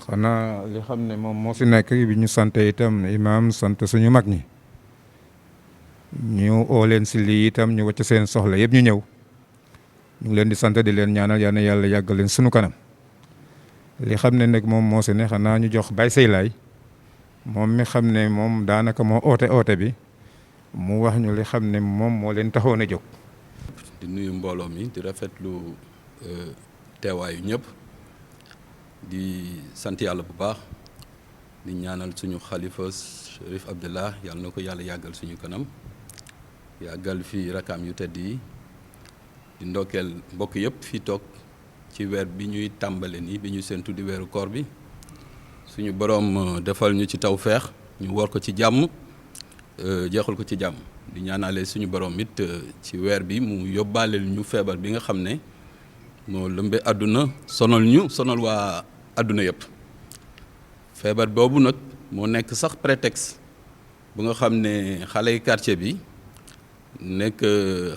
xanaa li xam ne moom moo fi nekk bi ñu sant itam imaam sant suñu mag ñi ñu oo leen si lii itam ñu wàcc seen soxla yëpp ñu ñëw ñu ngi leen di sant di leen ñaanal yal na yàlla yàggal leen sunu kanam li xam ne nag moom moo si ne xanaa ñu jox Baye Sey Laay moom mi xam ne moom daanaka moo oote bi mu wax ñu li xam ne moom moo leen taxoon a jóg. di nuyu mbooloo mi di rafetlu teewaayu ñëpp di sant yàlla bu baax di ñaanal suñu xalifa Cherif Abdallah yàlla na ko yàlla yàggal suñu kanam yàggal fi rakam yu tedd yi di ndokkeel mbokk yëpp fii toog ci weer bi ñuy tàmbale nii bi ñu séntu di weeru koor bi suñu boroom defal ñu ci tawfeex ñu war ko ci jàmm jeexal ko ci jàmm di ñaanale suñu borom it ci weer bi mu yóbbaaleel ñu feebar bi nga xam ne moo lëmbe àdduna sonal waa àdduna yëpp feebar boobu nag moo nekk sax prétexte bu nga xam ne xale quartier bi nekk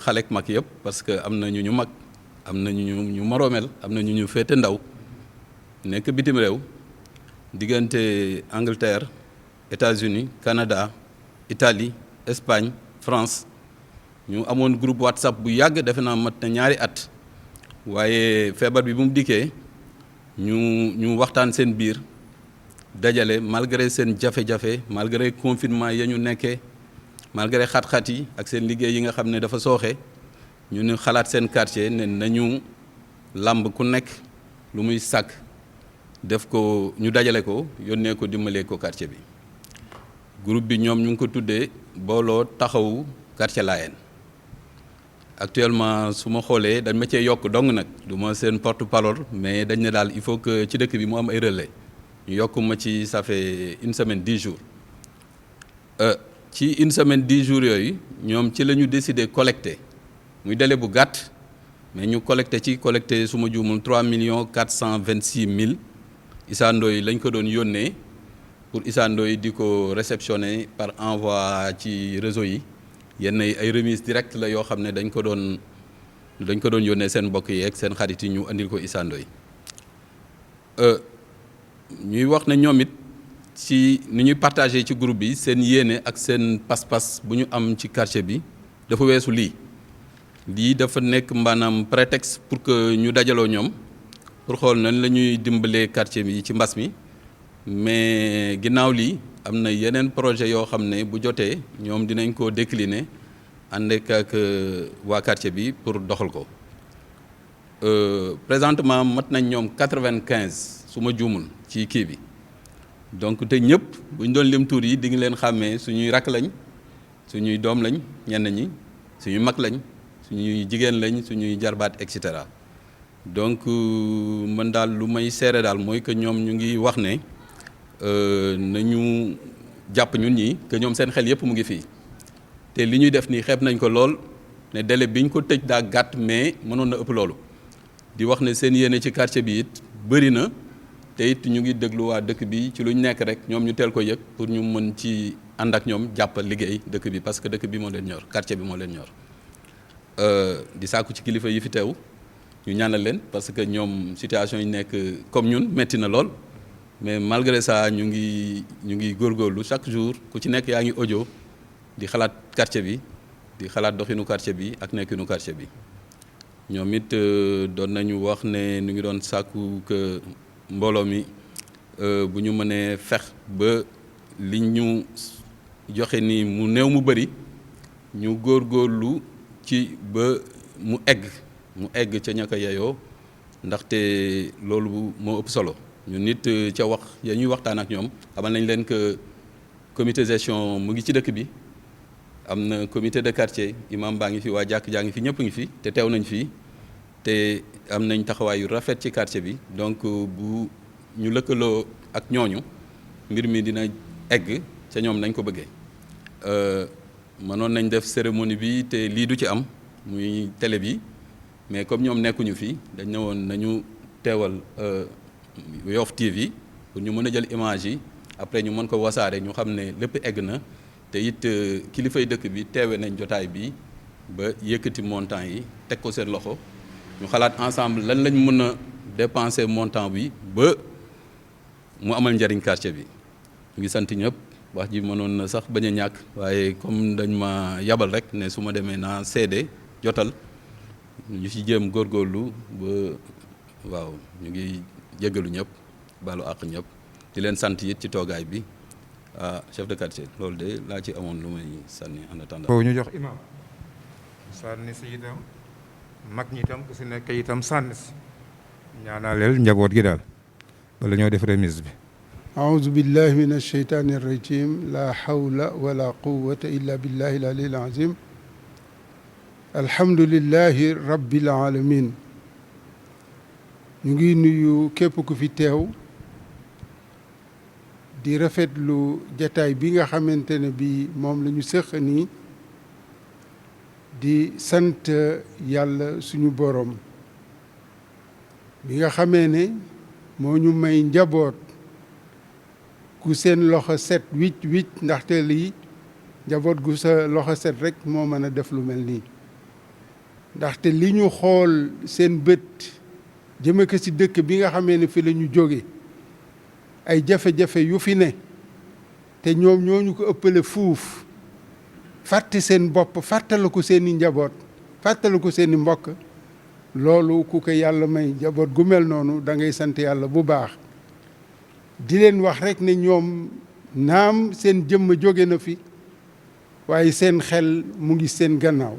xale ak mag yëpp parce que am na ñu mag am na ñu moroomeel am na ñu féete ndaw nekk bitim réew diggante Angleterre États-Unis Canada Italie Espagne France ñu amoon groupe WhatsApp bu yàgg defe naa mat na ñaari at waaye feebar bi bu mu dikkee ñu waxtaan seen biir dajale malgré seen jafe-jafe malgré confinement ya ñu nekkee malgré xat-xat yi ak seen liggéey yi nga xam ne dafa sooxe ñu ne xalaat seen quartier ne nañu làmb ku nekk lu muy sàkk def ko ñu dajale ko yónnee ko dimbalee ko quartier bi groupe bi ñoom ñu ngi ko tuddee booloo taxawu quartier Layène actuellement su ma xoolee dañ ma cee yokk dong nag du ma seen porte-parole mais dañ ne daal il faut que ci dëkk bi mu am ay relais ñu yokk ma ci ça fait une semaine 10 jours ci une semaine 10 jours yooyu ñoom ci la ñu décidé collecter muy délai bu gàtt mais ñu collecté su ma juumul 3 426 000 Issa Ndoye lañ ko doon yónnee pour Issa Ndoye di ko réceptionner par envoi ci réseau yi yenn ay remise directe la yoo xam ne dañ ko doon yónnee seen mbokk yi ak seen xarit yi ñu andil ko Issa Ndoye ñuy wax ne ñoom it ci ni ñuy partagé ci groupe bi seen yéene ak seen pas-pas bu ñu am ci quartier bi dafa weesu lii dafa nekk maanaam prétexte pour que ñu dajaloo ñoom pour xool nan la ñuy dimbalee quartier bi ci mbas mi mais ginnaaw lii am na yeneen projet yoo xam ne bu jotee ñoom dinañ ko décliner ànd ak waa quartier bi pour doxal ko présentement mat nañ ñoom 95 su ma juumul ci kii bi donc te ñëpp bu ñu doon lim tur yi di ngi leen xàmmee suñuy rakk lañ suñuy doom lañ ñenn ñi suñuy mag lañ suñuy jigéen lañ suñuy jarbaat et cetera donc man daal lu may seere daal mooy que ñoom ñu ngi wax ne nañu jàpp ñun ñi que ñoom seen xel yëpp mu ngi fii te li ñuy def nii xeeb nañ ko lool ne délai bi ñu ko tëj daa gàtt mais mënoon na ëpp loolu di wax ne seen yéene ci quartier bi it bëri na te it ñu ngi déglu waa dëkk bi ci lu ñu nekk rek ñoom ñu teel ko yëg pour ñu mën ci ànd ak ñoom jàppal liggéey dëkk bi parce que dëkk bi moo leen ñor quartier bi moo leen ñor di sàkku ci kilifa yi fi teew ñu ñaanal leen parce que ñoom situation yi nekk comme ñun metti na lool mais malgré ça ñu ngi góorgóorlu chaque jour ku ci nekk yaa ngi audio di xalaat quartier bi di xalaat doxinu quartier bi ak nekkinu quartier bi ñoom it doon nañu wax ne ñu ngi doon sàkku que mbooloo mi bu ñu mënee fex ba li ñu joxe ni mu néew mu bëri ñu góorgóorlu ci ba mu egg ca ñaka yeyoo ndaxte loolu moo ëpp solo ñu nit ca wax ya ñuy waxtaan ak ñoom xamal nañ leen que comité gestion mu ngi ci dëkk bi am na comité de quartier imam baa ngi fi waa jàkk jaa ngi fi ñëpp ngi fi te teew nañ fii te am nañ taxawaay yu rafet ci quartier bi donc bu ñu lëkkaloo ak ñooñu mbir mi dina egg ca ñoom nañ ko bëggee mënoon nañ def cérémonie bi te lii du ci am muy télé bi mais comme ñoom nekkuñu fii dañ ne woon nañu teewal Yoff TV pour ñu mën a jël image yi après ñu mën ko wasaare ñu xam ne lépp egg na te it kilifay dëkk bi teewe nañ jotaay bi ba yëkkati montant yi teg ko seen loxo ñu xalaat ensemble lan lañ mën a dépenser montant bi ba mu amal njariñ quartier bi. ñu ngi sant ñëpp wax ji mënoon na sax bañ a ñàkk waaye comme dañ ma yabal rek ne su ma demee naa seede jotal ñu ci jéem góorgóorlu ba waaw ñu ngi jéggalu ñëpp baalu àq ñëpp di leen sant it ci toogaay bi chef de quartier loolu de laa ci amoon lu may sànni en attendant. foofu ñu jox imam sànni si itam mag ñi itam ku si nekk itam sànni si ñaanaleel njaboot gi daal wala ñoo def remise bi. أعوذ بالله من الشيطان الرجيم لا حول ولا قوة إلا بالله العلي العظيم الحمد لله رب العالمين ñu ngi nuyu képp ku fi teew di rafetlu jataay bi nga xamante ne bi moom la ñu sëq nii di sant yàlla suñu borom bi nga xamee ne moo ñu may njaboot ku seen loxo set wicc ndaxte lii njaboot gu sa loxo set rek moo mën a def lu mel nii ndaxte li ñu xool seen bët jëme ko ci dëkk bi nga xamee ne fi la ñu jóge ay jafe-jafe yu fi ne te ñoom ñooñu ko ëppale fuuf fàtte seen bopp fàttala ko seeni njaboot fàttala ko seeni mbokk loolu ku ko yàlla may njaboot gu mel noonu da ngay sant yàlla bu baax di leen wax rek ne ñoom naam seen jëmm jóge na fi waaye seen xel mu ngi seen gannaaw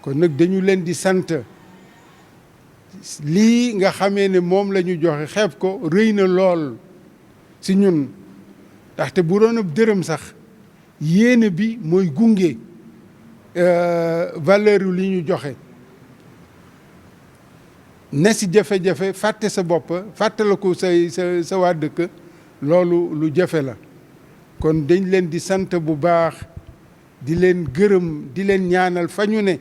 kon nag dañu leen di sant lii nga xamee ne moom la ñu joxe xeeb ko rëy na lool ci ñun ndaxte bu doon ab dërëm sax yéene bi mooy gunge valeur li ñu joxe ne ci jafe-jafe fàtte sa bopp fàttala ko sa waa dëkk loolu lu jafe la kon dañ leen di sant bu baax di leen gërëm di leen ñaanal fa ñu ne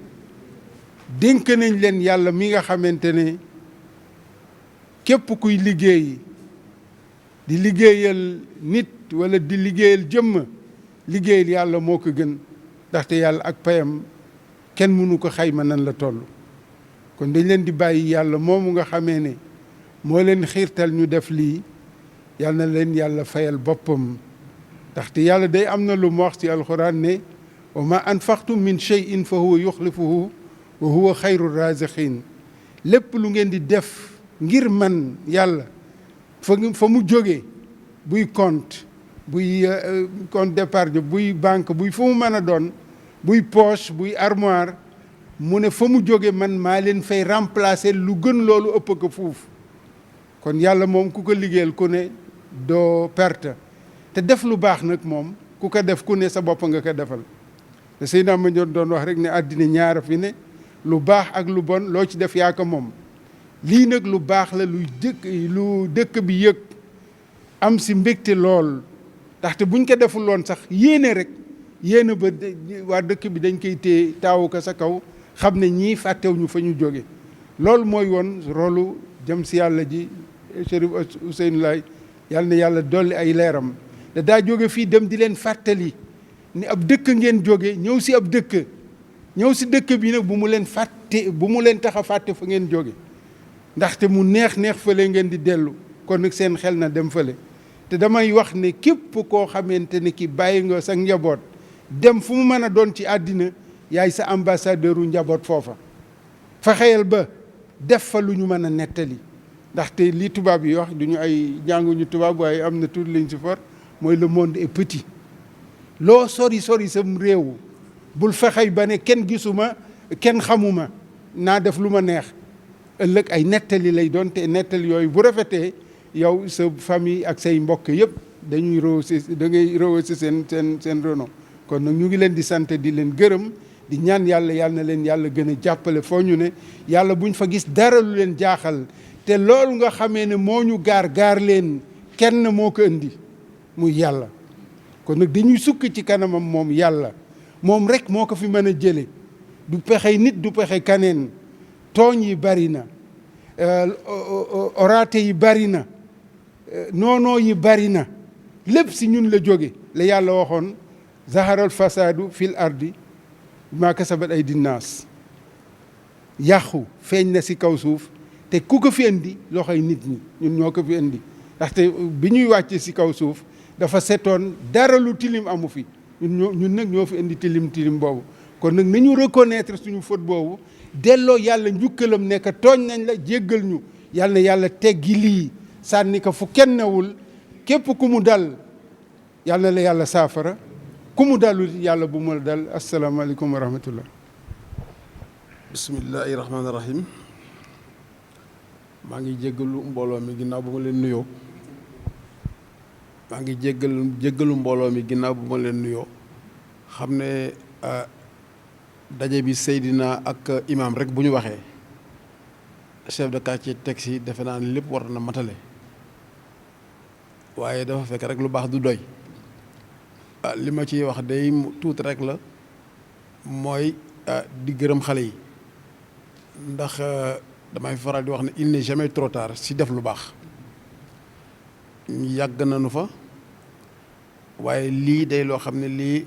dénk nañ leen yàlla mi nga xamante ne képp kuy liggéey di liggéeyal nit walla di liggéeyal jëmm liggéeyal yàlla moo ko gën ndaxte yàlla ak payam kenn mënu ko xayma nan la toll kon dañ leen di bàyyi yàlla moomu nga xamee ne moo leen xiirtal ñu def lii yàlla na leen yàlla fayal boppam ndaxte yàlla day am na lu mu wax ci alxuraan ne wa ma anfaqtum min shay'in fa huwa yuxlifuhu wa huwa xayru raziqin lépp lu ngeen di def ngir man yàlla fa mu jógee buy compte buy compte d'épargne buy banque buy fu mu mën a doon buy poche buy armoire mu ne fa mu jóge man maa leen fay remplacer lu gën loolu ëpp ko fuuf kon yàlla moom ku ko liggéeyal ku ne doo perte te def lu baax nag moom ku ko def ku ne sa bopp nga ko defal te Seydina ma doon wax rek ne àddina ñaara fi ne lu baax ak lu bon loo ci def yaa ko moom lii nag lu baax la lu dëkk bi yëg am si mbégte lool ndaxte buñ ko deful woon sax yéene rek yéene ba waa dëkk bi dañ koy téye taawu ko sa kaw xam ne ñii fàttewuñu fa ñu jóge loolu mooy woon rolu jëm si yàlla ji Chérif Ousseynou Laye yàlla na yàlla dolli ay leeram da daa jóge fii dem di leen fàttali ni ab dëkk ngeen jóge ñëw si ab dëkk ñëw si dëkk bi nag bu mu leen tax a fàtte fa ngeen jóge ndaxte mu neex fële ngeen di dellu kon nag seen xel na dem fële te damay wax ne képp koo xamante ne ki bàyyi nga sa njaboot dem fu mu mën a doon ci àddina yaay sa ambassadeur u njaboot foofa fexeyal ba def fa lu ñu mën a nettali ndaxte li tubaab yi wax duñu ay jànguñu tubaab waaye am na tuuti lañ si for mooy le monde est petit loo sori sam réew bul fexey ba ne kenn gisuma kenn xamuma naa def lu ma neex ëllëg ay nettali lay doon te nettali yooyu bu rafetee yow sa famille ak say mbokk yëpp dañuy rehausser seen renom kon nag ñu ngi leen di sant di leen gërëm di ñaan yàlla na leen yàlla gën a jàppale foo ñu ne yàlla buñ fa gis dara lu leen jaaxal te loolu nga xamee ne moo ñu gaar leen kenn moo ko indi muy yàlla kon nag dañuy sukk ci kanamam moom yàlla moom rek moo ko fi mën a jële du pexe nit du pexe kaneen tooñ yi bari na oraate yi bari na noonoo yi bari na lépp si ñun la jóge la yàlla waxoon zaharal fasadu fil ardi maa kasabat ay dinnaas yàqu feeñ na si kaw suuf te ku ko fi indi loxoy nit ñi ñun ñoo ko fi indi ndaxte bi ñuy wàcce si kaw suuf dafa setoon dara lu tilim amu fi ñun nag ñoo fi indi tilim boobu. kon nag nañu reconnaître suñu faute boobu delloo yàlla njukkalam nekk tooñ nañ la jéggal ñu yàlla na yàlla teggi lii sànni ko fu kenn newul képp ku mu dal yàlla na la yàlla saafara ku mu dalul yàlla bu mu la dal. asalaamaaleykum wa rahmatullah. bismillahi rahmaani rahim. maa ngi jéggalu mbooloo mi ginnaaw bu ma leen nuyoo. maa ngi jéggalu mbooloo mi ginnaaw bu ma leen nuyoo. xam ne daje bi Seydina ak imam rek bu ñu waxee chef de quartier teg si defe naa ne lépp war na matale waaye dafa fekk rek lu baax du doy. li ma ciy wax day tuuti rek la mooy di gërëm xale yi ndax damay faral di wax ne il n'est jamais trop tard si def lu baax. yàgg nañu fa waaye lii day loo xam ne lii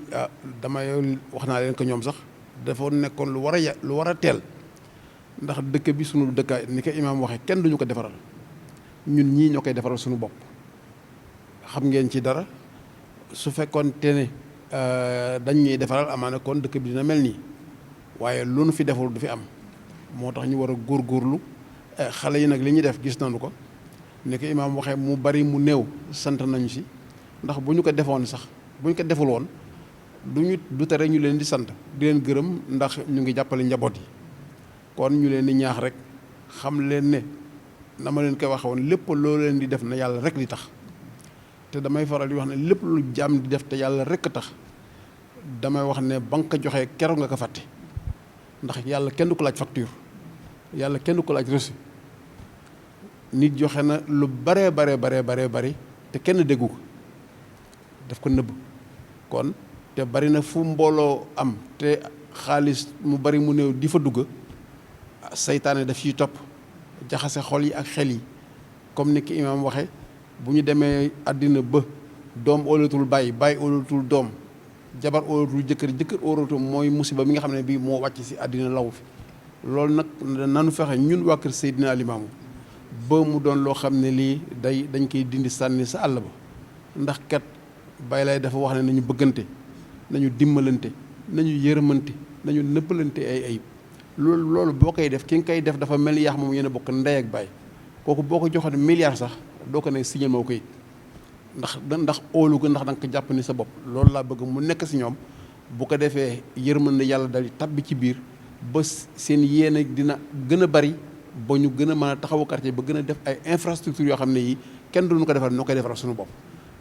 damay wax naa leen ko ñoom sax dafa nekkoon lu war a teel ndax dëkk bi sunu dëkkaay ni ko imaam waxee kenn duñu ko defaral ñun ñii ñoo koy defaral suñu bopp. xam ngeen ci dara su fekkoon te ne dañ ñuy defaral amaana kon dëkk bi dina mel nii waaye lu nu fi deful du fi am moo tax ñu war a góorgóorlu. xale yi nag li ñuy def gis nañu ko ni ko imaam waxee mu bari mu néew sant nañu si ndax bu ñu ko defoon sax bu ñu ko deful woon du tere ñu leen di sant di leen gërëm ndax ñu ngi jàppale njaboot yi. kon ñu leen di ñaax rek xam leen ne na ma leen koy waxe woon lépp loo leen di def na yàlla rek di tax te damay faral di wax ne lépp lu jaam di def te yàlla rek tax damay wax ne ba nga ko joxee keroog nga ko fàtte ndax yàlla kenn du ko laaj facture yàlla kenn du ko laaj reçu nit joxe na lu baree bari te kenn déggu ko daf ko nëbb kon te bari na fu mbooloo am te xaalis mu bari mu néew di fa dugg saytaane daf ciy topp jaxase xol yi ak xel yi comme ni ki imaam waxe bu ñu demee àddina ba doom óolatul bàyyi óolatul doom jabar óolatul jëkkër óolatul mooy musiba mi nga xam ne bii moo wàcc ci àddina law fi loolu nag nanu fexe ñun waa kër Seydina Limaamu ba mu doon loo xam ne lii dañ koy dindi sànni sa àll ba ndax kat Baay Laay dafa wax ne nañu bëggante nañu dimbalante nañu yërëmante nañu nëppalante ay ayib loolu boo koy def ki nga koy def dafa mel ni yaax moom yéen a bokk ndey ak baay kooku boo ko joxoon milliard sax doo ko ne signal moo koy ndax óolu ko ndax da nga ko jàpp ni sa bopp loolu laa bëgg mu nekk si ñoom bu ko defee yërmande yàlla dal tabbi ci biir ba seen yéene dina gën a bari ba ñu gën a mën a taxawu quartier ba gën a def ay infrastructure yoo xam ne yi kenn duñu ko defal noo koy defaral suñu bopp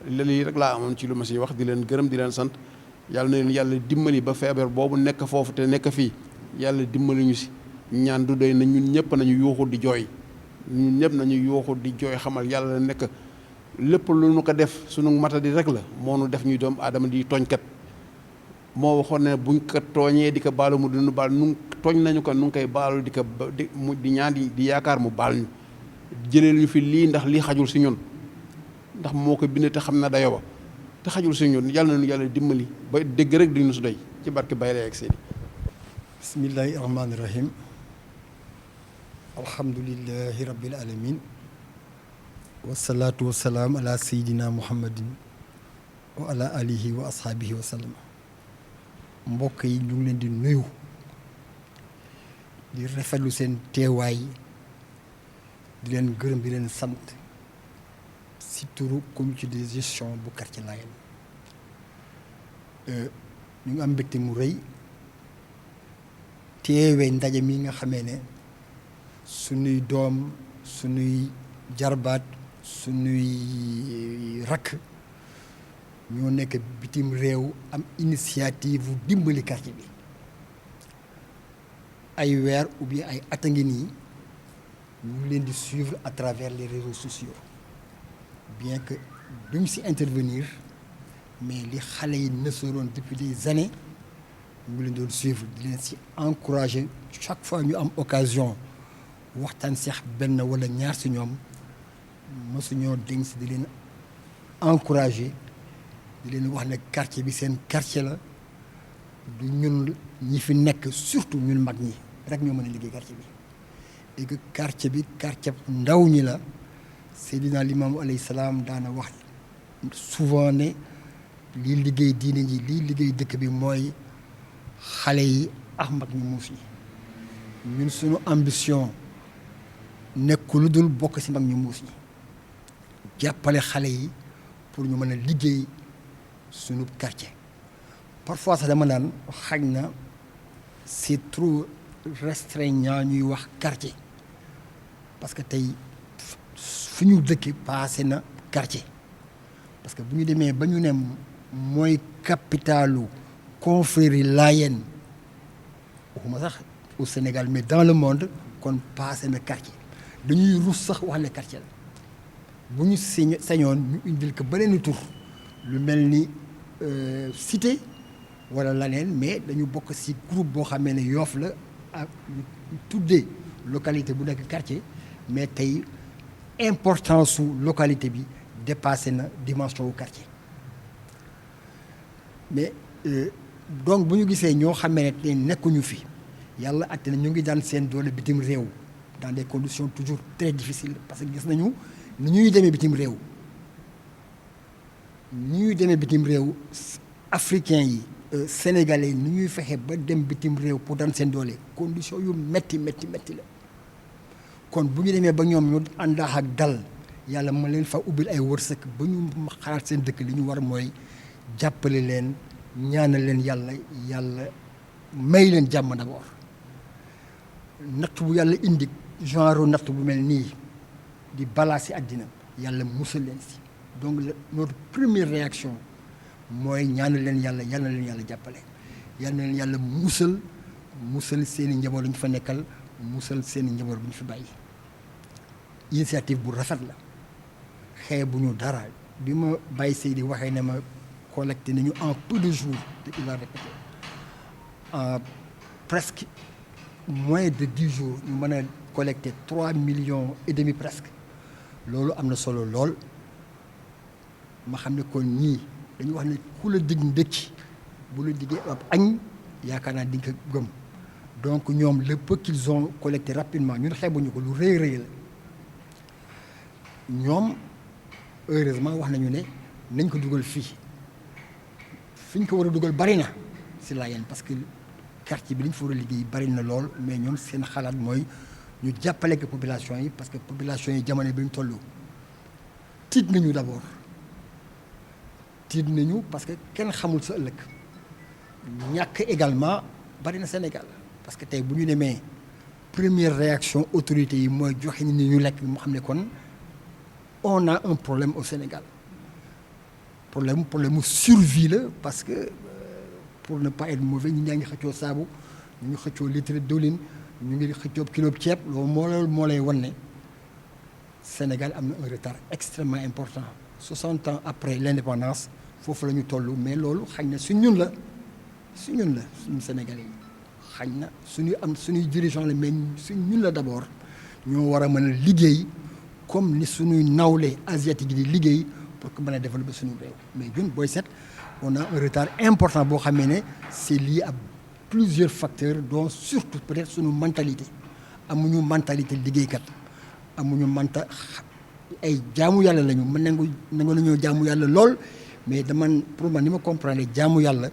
lii rek laa amoon ci lu ma si wax di leen gërëm di leen sant yàlla na leen yàlla dimbali ba feebar boobu nekk foofu te nekk fii yàlla dimbali ñu si ñaan du doy na ñun ñëpp nañu yuuxu di jooy ñun ñëpp nañu yuuxu di jooy xamal yàlla nekk lépp lu nu ko def sunu matadi rek la moo nu def ñuy doom aadama di tooñkat moo waxoon ne buñ ko tooñee di ko baalu mu dinu baal nu tooñ nañu ko nu ngi koy baalu di ñaan di yaakaar mu baal ñu jëlee ñu fi lii ndax lii xajul si ñun ndax moo ko bind te xam na dayo ba te xajul si ñun yàlla nañu yàlla dimbali ba dégg rek di ñu su doy ci barke Baay Laay ak Seydi. bismillahi rahmaani rahim alhamdulillahi rabbil alamin wasalaatu wasalaam ala sayidina muhammadin wa ala alihi wa ashaabihi wa sallam mbokk yi ñu ngi leen di nuyu di rafetlu seen teewaay di leen gërëm di leen sant si turu comité de gestion bu quartier Layène ñu ngi am mbégte mu rëy teewee ndaje mi nga xamee ne sunuy doom sunuy jarbaat sunuy rakk ñoo nekk bitim réew am initiative bu dimbali quartier bi ay weer ou bien ay at a ngi nii ñu ngi leen di suivre à travers les réseaux sociaux bien que duñ si intervenir mais li xale yi nësaroon depuis des années ñu ngi leen doon suivre di leen si encourager chaque fois ñu am occasion waxtaan seex benn wala ñaar si ñoom mësuñoo dénk si di leen encourager di leen wax ne quartier bi seen quartier la du ñun ñi fi nekk surtout ñun mag ñi rek ñoo mën a liggéey quartier bi et que quartier bi quartier ndaw ñi la Seydina Limaamu alayhi salaam daana wax souvent ne lii liggéey diine ji lii liggéey dëkk bi mooy xale yi ak mag ñu muus yi ñun suñu ambition nekk lu dul bokk ci mag ñu muus yi jàppale xale yi pour ñu mën a liggéey suñu quartier. Parfois sax dama naan xañ na c'est trop restreignant ñuy wax quartier parce que tey fu ñu dëkk passé na quartier parce que bu ñu demee ba ñu ne mooy capitalu confrérie Layène waxuma sax au Sénégal mais dans le monde kon passé na quartier dañuy rus sax wax ne quartier la bu ñu sañoon ñu indil ko beneen tur lu mel ni cité wala laneen mais dañu bokk ci groupe boo xamee ne Yoff la ak ñu tuddee localité bu nekk quartier mais tey importance su localité bi dépassé na dimension wu quartier mais donc bu ñu gisee ñoo xamee ne nekkuñu fi yàlla àtte na ñu ngi daan seen doole bitim réew dans des conditions toujours très difficiles parce que gis nañu ni ñuy demee bitim réew africains yi sénégalais yi ni ñuy fexe ba dem bitim réew pour daan seen doole condition yu métti la kon bu ñu demee ba ñoom ñu àndaax ak dal yàlla ma leen fa ubbil ay wërsëg ba ñu xalaat seen dëkk li ñu war mooy jàppale leen ñaanal leen yàlla may leen jàmm d'abord natt bu yàlla indi genre natt bu mel nii di balaa ci àddina yàlla musal leen ci donc notre première réaction mooy ñaanal leen yàlla jàppale yal na leen yàlla musal seeni njaboot lu ñu fa nekkal musal seeni njaboot bu ñu fi bàyyi initiative bu rafet la bu ñu dara bi ma bàyyi Seydi waxee ne ma collecté nañu en peu de jours te il a répété en presque moins de 10 jours ñu mën a collecté 3,5 millions presque loolu am na solo lool ma xam ne kon ñii dañu wax ne ku la dig ndëkki bu la diggee ab añ yaakaar naa di nga ko gëm donc ñoom le peu qu'ils ont collecté rapidement ñun xeebuñu ko lu rëy la ñoom heureusement wax nañu ne nañ ko dugal fii fi ñu ko war a dugal bari na si Layène parce que quartier bi li ñu fa war a liggéey bari na lool mais ñoom seen xalaat mooy ñu jàppale ko population yi parce que population yi jamono bi ñu toll tiit nañu d'abord tiit nañu parce que kenn xamul sa ëllëg ñàkk également bari na Sénégal parce que tey bu ñu demee première réaction autorité yi mooy joxe ni ñu lekk mu xam ne kon on a un problème au Sénégal problème mu survie la parce que pour ne pas être mauvais ñu ñaa ngi xëccoo saabu ñu ngi xëccoo litre diwlin ñu ngi xëccoo kilo ceeb loolu moo lay wan ne Sénégal am na un retard extrêmement important 60 ans après l'indépendance foofu la ñu toll mais loolu xañ na suñu Sénégalais yi xañ na suñuy dirigeant la mais ñun la d'abord ñoo war a mën a liggéey comme ni suñuy nawle asiatique yi di liggéey pour que mën a développer suñu réew mais ñun booy seet on a un retard important boo xamee ne c'est lié à plusieurs facteurs dont surtout peut-être suñu mentalité amuñu mentalité liggéeykat amuñu ay jaamu yàlla lañu mën nangu nañoo jaamu yàlla lool mais pour man ni ma comprendre jaamu yàlla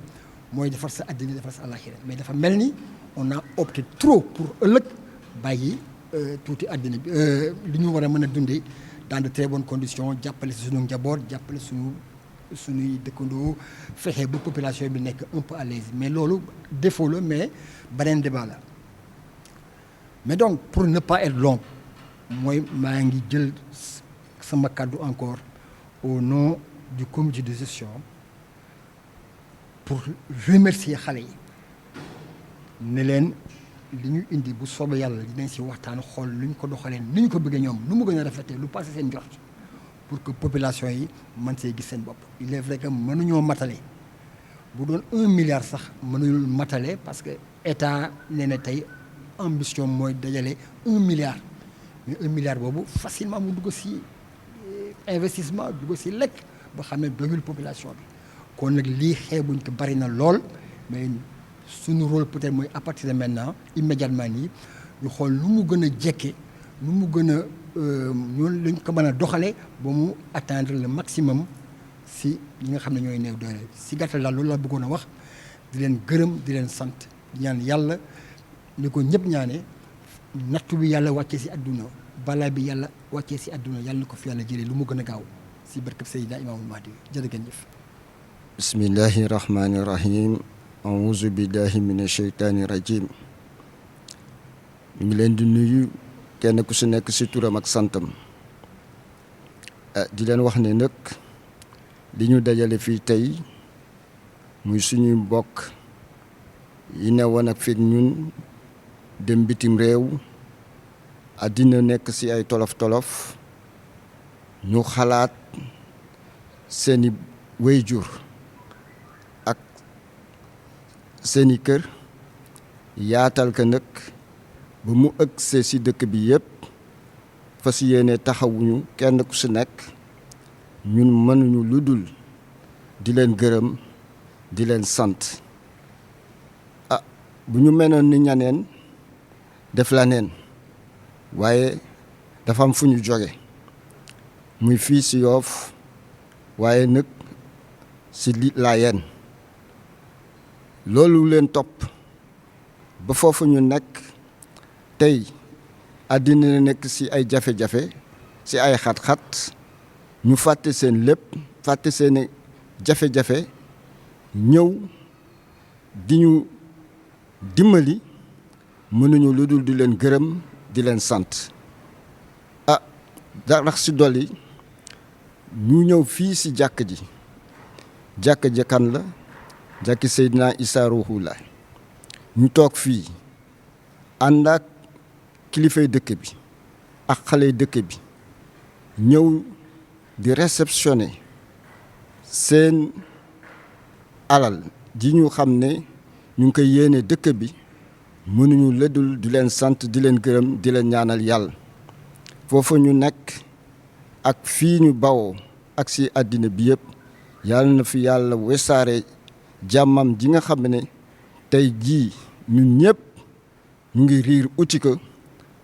mooy defar sa àddina defar sa àllaaxira mais dafa mel ni on a opté trop pour ëllëg bàyyi tuuti àddina bi li ñu war a mën a dundee dans de très bonnes conditions jàppale si suñu njaboot jàppale suñuy dëkkandoo fexe ba population bi nekk un peu à l'aise mais loolu défaut la mais beneen débat la mais donc pour ne pas être long mooy maa ngi jël sama kàddu encore au nom du comité de gestion pour remercier xale yi ne leen li ñu indi bu soobee yàlla dinañ si waxtaan xool lu ñu ko doxalee ni ñu ko bëggee ñoom nu mu gën a rafetee lu passé seen njort pour que population yi mën see gis seen bopp. il est vrai que mënuñoo matale bu doon 1 milliard sax mënuñul matale parce que état nee na tey ambition mooy dajale 1 milliard mais 1 milliard boobu facilement mu dugg si investissement dugg si lekk ba xam ne doyul population bi kon nag lii xeebuñ ko bari na lool mais. suñu rôle peut-être mooy à partir de maintenant immédiatement nii ñu xool nu mu gën a jekke nu mu gën a ñoonu lañ ko mën a doxale ba mu atteindre le maximum si ñi nga xam ne ñooy néew doole. si gàttal daal loolu laa bëggoon a wax di leen gërëm di leen sant di ñaan yàlla ni ko ñëpp ñaane nattu bi yàlla wàccee si àdduna balaa bi yàlla wàccee si àdduna yàlla na ko fi yàlla jëlee lu mu gën a gaaw si barkeb Seydina Imaamul Mahdi jërë ngeen jëf. bismillahi rahmani rahim auzu billahi mina sheytaani rajim ñu ngi leen di nuyu kenn ku si nekk si turam ak santam di leen wax ne nag li ñu dajale fii tey muy suñuy mbokk yi ne woon ak fii ñun dem bitim réew àddina nekk si ay tolof-tolof ñu xalaat seeni wéyjur ak seeni kër yaatal ka nag ba mu ëgsee si dëkk bi yëpp fas yéene taxawuñu kenn ku si nekk ñun mënuñu lu dul di leen gërëm di leen sant bu ñu menoon ni ñaneen def la neen waaye dafa am fu ñu jóge muy fii si Yoff waaye nag si Laayeen loolu leen topp ba foofu ñu nekk tey àddina nekk si ay jafe-jafe si ay xat-xat ñu fàtte seen lépp fàtte seeni jafe-jafe ñëw di ñu dimbali mënuñu lu dul di leen gërëm di leen sant darax si dolli ñu ñëw fii si jàkk ji kan la jàkki Seydina Issa Rouhou Laye ñu toog fii ànd ak kilifay dëkk bi ak xale dëkk bi ñëw di réceptionner seen alal ji ñu xam ne ñu ngi koy yéene dëkk bi mënuñu ledul di leen sant di leen gërëm di leen ñaanal yàlla foofu ñu nekk ak fii ñu bawoo ak si àddina bi yëpp yàlla na fi yàlla wesaare jàmmam ji nga xam ne tey jii ñun ñëpp ñu ngi riir uti ko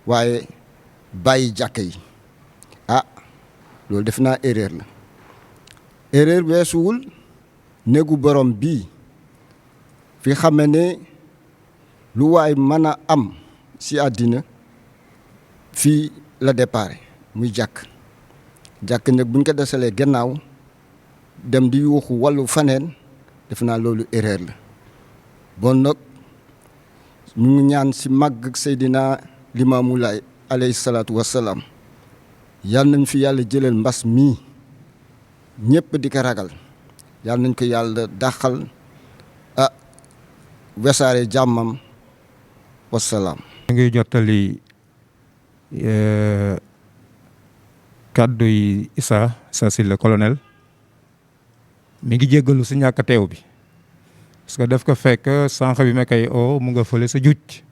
waaye bàyyi jàkka yi loolu def naa erreur la erreur weesuwul néegu borom bii fi xame ne lu waay mën a am si àddina fii la départ muy jàkk nag buñ ko desalee gannaaw dem di yuuxu wàllu faneen def naa loolu erreur la bon nag ñu ngi ñaan si màgg Seydina Limaamu Laay alayhi salaatu wassalaam yàlla nañ fi yàlla jëlal mbas mii ñëpp di ko ragal yàlla nañ ko yàlla dàqal wesaare jàmmam wassalaam. ñu ngi jottali kàddu yi Issa Sylla colonel mi ngi jéggalu si ñàkk teew bi parce que daf ko fekk sànq bi ma koy oo mu nga fële sa juj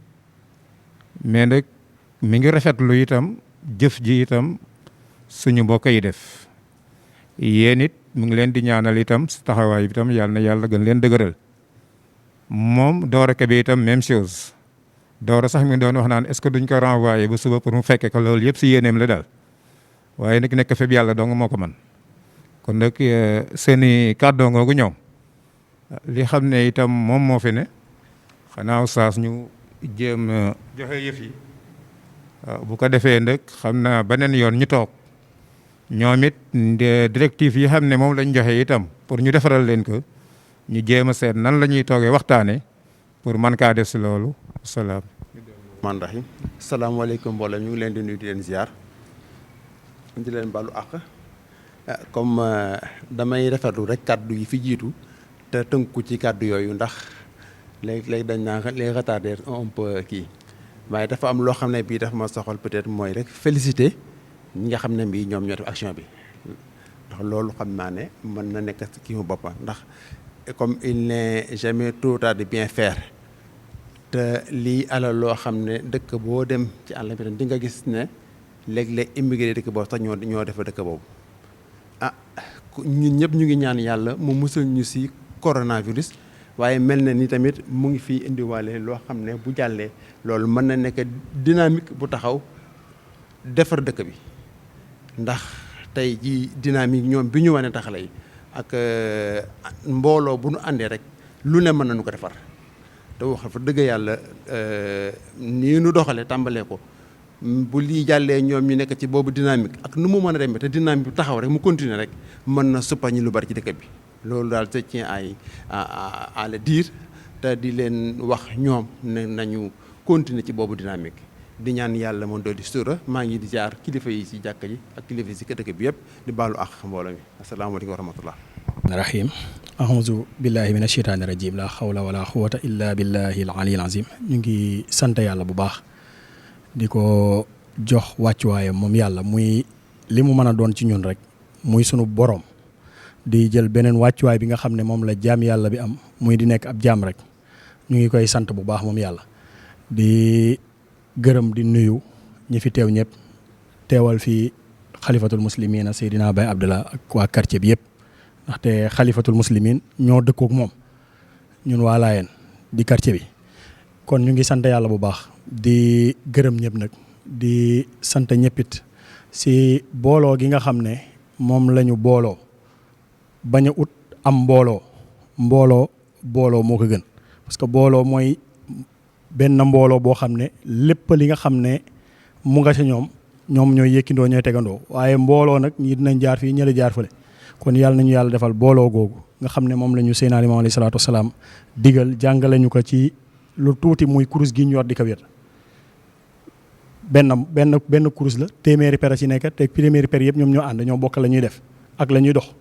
mais nag mi ngi rafetlu itam jëf ji itam suñu mbokk yi def yéen it mu ngi leen di ñaanal itam si taxawaay bi itam yàlla na yàlla gën leen dëgëral moom Doro Kébé itam même chose Doro sax mi ngi doon wax naan est-ce que duñ ko renvoyer ba suba pour mu fekke ko loolu yëpp si yéeneem la daal waaye nag nekk fépp yàlla dong moo ko man kon nag seeni kàddoo ngoogu ñoom li xam ne itam moom moo fi ne xanaa oustaz ñu jéem joxe yëf yi bu ko defee nag xam naa beneen yoon ñu toog ñoom it directive yi xam ne moom lañ joxe itam pour ñu defaral leen ko ñu jéem a seet nan la ñuy toogee waxtaane pour man kaa def si loolu salaam. man rahim salaamaaleykum mbooloo ñu ngi leen di nuyu di leen ziar di leen balu àq comme damay rafetlu rek kàddu yi fi jiitu te tënku ci kàddu yooyu ndax léegi dañ naa les retardés un peu kii waaye dafa am loo xam ne bii dafa ma soxal peut-être mooy rek féliciter ñi nga xam ne bii ñoom ñoo def action bi ndax loolu xam naa ne mën na nekk kii mu boppam ndax comme il n'est jamais trop tard de bien faire te lii alal loo xam ne dëkk boo dem ci àll bi di nga gis ne léeg-léeg immigré dëkk boobu sax ñoo defa dëkk boobu ñun ñëpp ñu ngi ñaan yàlla mu musal ñu si coronavirus waaye mel na ni tamit mu ngi fii indiwaale loo xam ne bu jàllee loolu mën na nekk dynamique bu taxaw defar dëkk bi ndax tey ji dynamique ñoom bi ñu wane taxale yi ak mbooloo bu nu àndee rek lu ne mën nañu ko defar te wax fa dëgg yàlla nii nu doxale tàmbalee ko bu lii jàllee ñoom ñu nekk ci boobu dynamique ak nu mu mën a demee te dynamique bi taxaw rek mu continuer rek mën na suppañi lu bari ci dëkk bi loolu daal je tiens à le dire te di leen wax ñoom ne nañu continuer ci boobu dynamique di ñaan yàlla moom dool di sutura maa ngi di jaar kilifa yi si jàkka ji ak kilifa yi si dëkk bi yëpp di baalu ak mbooloo mi asalaamaaleykum wa rahmatullah rahim ahousu billahi min asheytaani rajim la xawla wala quwata illa billahi al ali al azim ñu ngi sant yàlla bu baax di ko jox wàccuwaayam moom yàlla muy li mu mën a doon ci ñun rek muy sunu borom di jël beneen wàccuwaay bi nga xam ne moom la jaam yàlla bi am muy di nekk ab jaam rek ñu ngi koy sant bu baax moom yàlla di gërëm di nuyu ñi fi teew ñëpp teewal fi xalifatul muslimina Seydina Baye Abdallah ak waa quartier bi yëpp ndaxte xalifatul muslimin ñoo dëkkook moom ñun waa Laayeen di quartier bi kon ñu ngi sant yàlla bu baax di gërëm ñëpp nag di sant ñëppit si booloo gi nga xam ne moom la ñu booloo bañ a ut am mbooloo moo ko gën parce que booloo mooy benn mbooloo boo xam ne lépp li nga xam ne mu nga sa ñoom ñooy yëkkindoo ñooy tegandoo waaye mbooloo nag ñii dinañ jaar fii ñële jaar fële kon yàlla nañu yàlla defal booloo googu nga xam ne moom la ñu Seydina Limaamu alayhi salaatu wasalaam digal jàngale ñu ko ci lu tuuti muy kurus gi ñu yor di ko wér benn kurus la téeméeri per ci nekk te téeméeri per yëpp ñoom ñoo ànd ñoo bokk la ñuy def ak la ñuy dox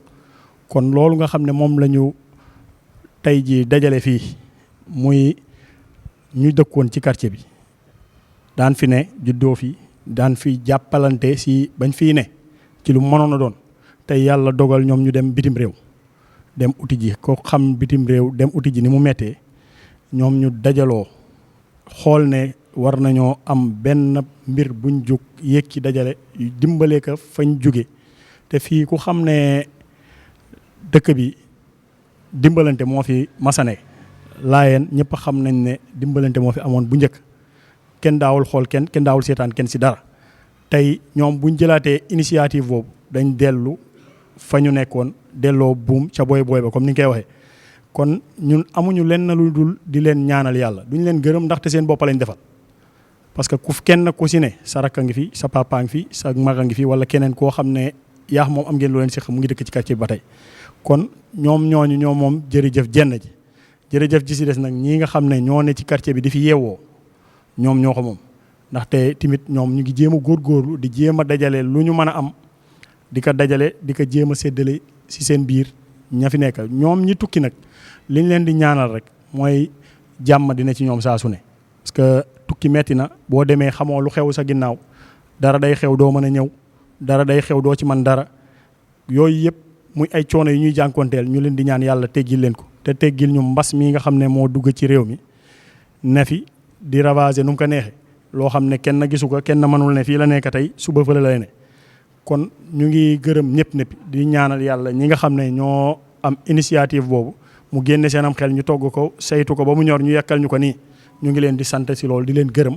kon loolu nga xam ne moom la ñu tey ji dajale fii muy ñu dëkkoon ci quartier bi daan fi ne juddoo fi daan fi jàppalante si bañ fii ne ci lu mënoon a doon tey yàlla dogal ñoom ñu dem bitim réew dem uti ji ko xam bitim réew dem uti ji ni mu mettee ñoom ñu dajaloo xool ne war nañoo am benn mbir buñ jóg yéeg ci dajale dimbale ka fañ jóge te fii ku xam ne dëkk bi dimbalante moo fi masane Laayeen ñëpp xam nañ ne dimbalante moo fi amoon bu njëkk kenn daawul xool kenn daawul seetaan kenn si dara tey ñoom buñ jëlaatee initiative boobu dañ dellu fa ñu nekkoon delloo buum ca booy ba comme ni nga koy waxee kon ñun amuñu lenn lu dul di leen ñaanal yàlla duñ leen gërëm ndaxte seen bopp lañ defal parce que kenn ku si ne sa rakk a ngi fi sa papa a ngi fi sa mag a ngi fi wala keneen koo xam ne yaa moom am ngeen lu leen si xam mu ngi dëkk ci quartier bi ba tey kon ñoom moom jërëjëf jenn ji jërëjëf ji si des nag ñii nga xam ne ñoo ne ci quartier bi di fi yeewoo ñoom ñoo ko moom ndaxte tamit ñoom ñu ngi jéem a góorgóorlu di jéem a dajale lu ñu mën a am di ko dajale di ko jéem a séddale si seen biir ña fi nekk ñoom ñi tukki nag liñ leen di ñaanal rek mooy jàmm dina ci ñoom saa su ne parce que tukki metti na boo demee xamoo lu xew sa ginnaaw dara day xew doo mën a ñëw dara day xew doo ci man dara yooyu yëpp muy ay coono yu ñuy jànkoonteel ñu leen di ñaan yàlla teggil leen ko te teggil ñu mbas mii nga xam ne moo dugg ci réew mi ne fi di ravager nu mu ko neexee loo xam ne kenn gisu ko kenn mënul ne fii la nekk tey suba fële lay ne kon ñu ngi gërëm ñëpp di ñaanal yàlla ñi nga xam ne ñoo am initiative boobu mu génne seen am xel ñu togg ko saytu ko ba mu ñor ñu yekkal ñu ko nii ñu ngi leen di sant si loolu di leen gërëm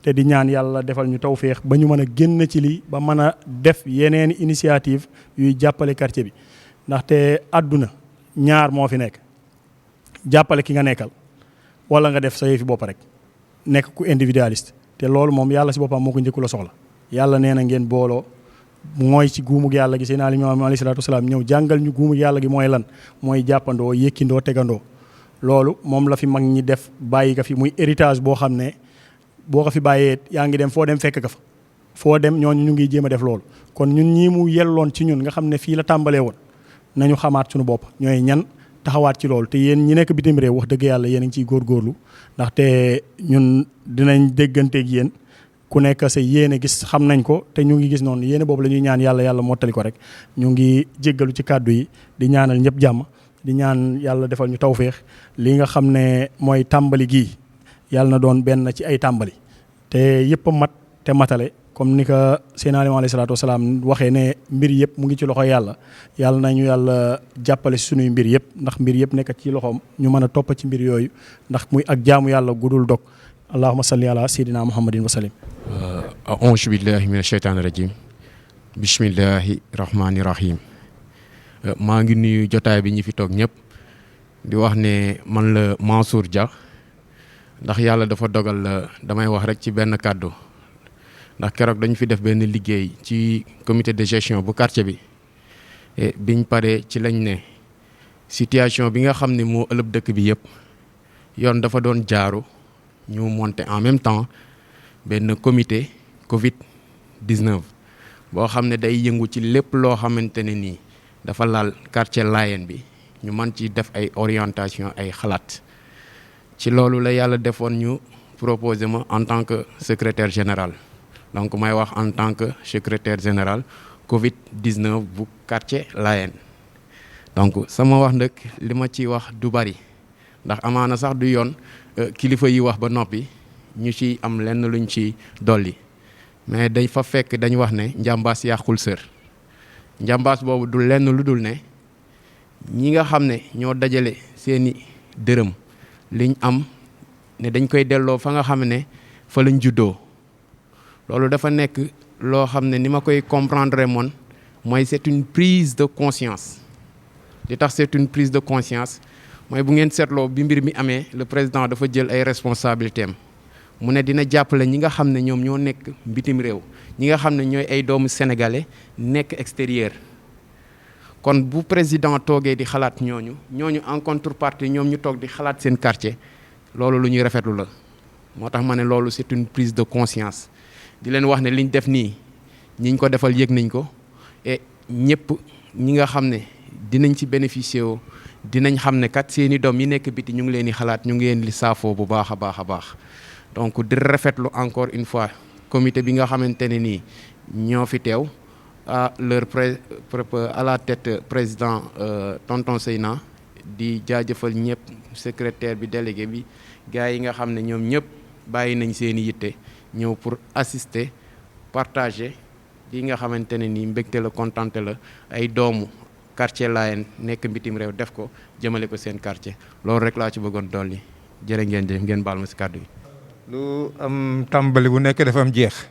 te di ñaan yàlla defal ñu tawféex ba ñu mën a génn ci lii ba mën a def yeneen initiative yuy jàppale quartier bi ndaxte àdduna ñaar moo fi nekk jàppale ki nga nekkal wala nga def sa yëfi bopp rek nekk ku individualiste te loolu moom yàlla si boppam moo ko njëkku la soxla yàlla nee na ngeen booloo mooy ci guumug yàlla gi Seydina Limaamu alayhi salaatu wasalaam ñëw jàngal ñu guumug yàlla gi mooy lan mooy jàppandoo yëkkindoo tegandoo loolu moom la fi mag ñi def bàyyi ka fi muy héritage boo xam ne boo ko fi bàyyee yaa ngi dem foo dem fekk ka fa foo dem ñooñu ñu ngi jéem a def loolu kon ñun ñii mu yelloon ci ñun nga xam ne fii la tàmbalee woon nañu xamaat suñu bopp ñooy ñan taxawaat ci loolu te yéen ñi nekk bitim réew wax dëgg yàlla yéen a ngi ciy góorgóorlu ndaxte ñun dinañ dégganteeg yéen ku nekk sa yéene gis xam nañ ko te ñu ngi gis noonu yéene boobu la ñuy ñaan yàlla mottali ko rek ñu ngi jéggalu ci kàddu yi di ñaanal ñëpp jàmm di ñaan yàlla defal ñu tawféex li nga xam ne mooy tàmbali gii yàlla na doon benn ci ay tàmbali te yëpp a mat te matale comme ni ko Seydina Limaamu alayhi salaatu wasalaam waxee ne mbir yëpp mu ngi ci loxo yàlla nañu yàlla jàppale si sunuy mbir yëpp ndax mbir yëpp nekk ci loxoom ñu mën a topp ci mbir yooyu ndax muy ak jaamu yàlla gudul dog allahumma salli ala sayyidina muhammadin wa sallim. a'uuzu billahi mina shaytaani rajim bismillahi rahmaani rahim. maa ngi nuyu jotaay bi ñi fi toog ñëpp di wax ne man la Mansour Dia ndax yàlla dafa dogal damay wax rek ci benn kàddu ndax keroog dañu fi def benn liggéey ci comité de gestion bu quartier bi biñ paree ci lañ ne situation bi nga xam ne moo ëlëb dëkk bi yëpp yoon dafa doon jaaru ñu monter en même temps benn comité Covid 19 boo xam ne day yëngu ci lépp loo xamante ne nii dafa laal quartier Layène bi ñu mën ci def ay orientation ay xalaat ci loolu la yàlla defoon ñu proposé ma en tant que secrétaire général donc may wax en tant que secrétaire général Covid 19 bu quartier Layène donc sama wax nag li ma ciy wax du bari ndax amaana sax du yoon kilifa yi wax ba noppi ñu ci am lenn luñ ci dolli mais dañ fa fekk dañ wax ne njàmbaas yàqul sër njàmbaas boobu du lenn lu dul ne ñi nga xam ne ñoo dajale seeni dërëm liñ am ne dañ koy delloo fa nga xam ne fa lañ juddoo loolu dafa nekk loo xam ne ni ma koy comprendre moon mooy c'est une prise de conscience li tax c'est une prise de conscience mooy bu ngeen seetloo bi mbir mi amee le président dafa jël ay responsabilités am mu ne dina jàppale ñi nga xam ne ñoom ñoo nekk bitim réew ñi nga xam ne ñooy ay doomu sénégalais nekk extérieur kon bu président toogee di xalaat ñooñu en contrepartie ñoom ñu toog di xalaat seen quartier loolu lu ñuy rafetlu la moo tax ma ne loolu c'est une prise de conscience di leen wax ne liñ def nii ñiñ ko defal yëg nañ ko et ñëpp ñi nga xam ne dinañ ci bénéficier woo dinañ xam ne kat seeni doom yi nekk biti ñu ngi leen di xalaat ñu ngi leen di saafoo bu baax a baax a baax donc di rafetlu encore une fois comité bi nga xamante ne nii ñoo fi teew à la tête président tonton Seyna di jaajëfal ñëpp secrétaire bi délégué bi gars yi nga xam ne ñoom ñëpp bàyyi nañ seen i yitte ñëw pour assister partager li nga xamante ne nii mbégte la kontante la ay doomu quartier Layène nekk mbitim réew def ko jëmale ko seen quartier loolu rek laa ci bëggoon dolli jërë ngeen jëf ngeen baal ma si kàddu yi. lu am tàmbali bu nekk dafa am jeex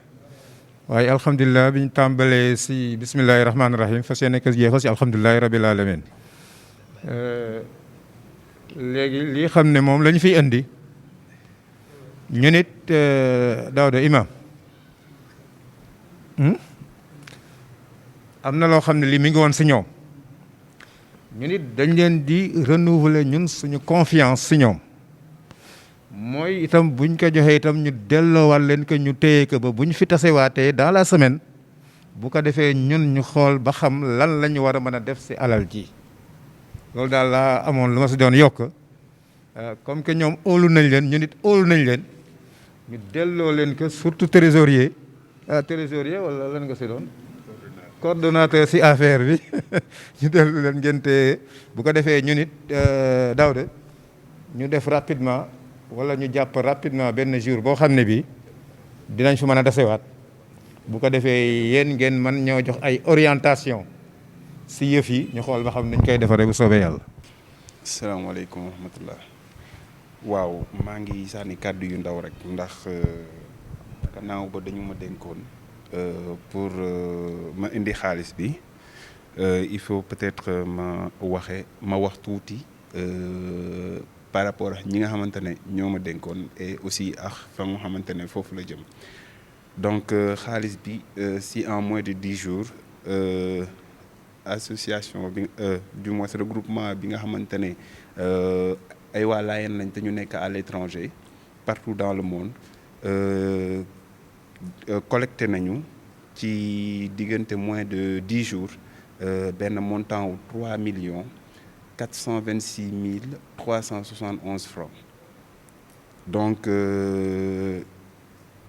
waaye alhamdulilah bi ñu tàmbalee si bismillahi rahmaani rahim fas yéene ko jeexal si alhamdulilahi rabil alamin léegi lii xam ne moom la ñu fiy indi ñu nit Daouda Imam am na loo xam ne lii mi ngi woon si ñoom ñu nit dañ leen di renouveler ñun suñu confiance si ñoom mooy itam buñ ko joxee itam ñu delloowaat leen que ñu téye ko ba bu ñu fi tasewaatee dans la semaine bu ko defee ñun ñu xool ba xam lan la ñu war a mën a def si alal ji loolu daal laa amoon lu ma si doon yokk comme que ñoom óolu nañ leen ñu nit óolu nañ leen ñu delloo leen que surtout trésorier wala lan nga si doon coordonnateur si affaire bi ñu dellu leen ngeen téye bu ko defee ñu nit Daouda ñu def rapidement wala ñu jàpp rapidement benn jour boo xam ne bii dinañ fi mën a dasewaat bu ko defee yéen ngeen man ñoo jox ay orientation si yëf yi ñu xool ba xam nañ koy defaree bu soobee yàlla. asalaamaaleykum wa rahmatullah waaw maa ngi sànni kàddu yu ndaw rek ndax gannaaw ba dañu ma dénkoon pour ma indi xaalis bi il faut peut-être ma wax tuuti par rapport ak ñi nga xamante ne ñoo ma dénkoon et aussi ak fa nga xamante ne foofu la jëm donc xaalis bi si en moins de 10 jours association bi du moins regroupement bi nga xamante ne ay waa Layène lañ te ñu nekk à l'étranger partout dans le monde collecté nañu ci diggante moins de 10 jours benn montant wu 3 426 371 francs donc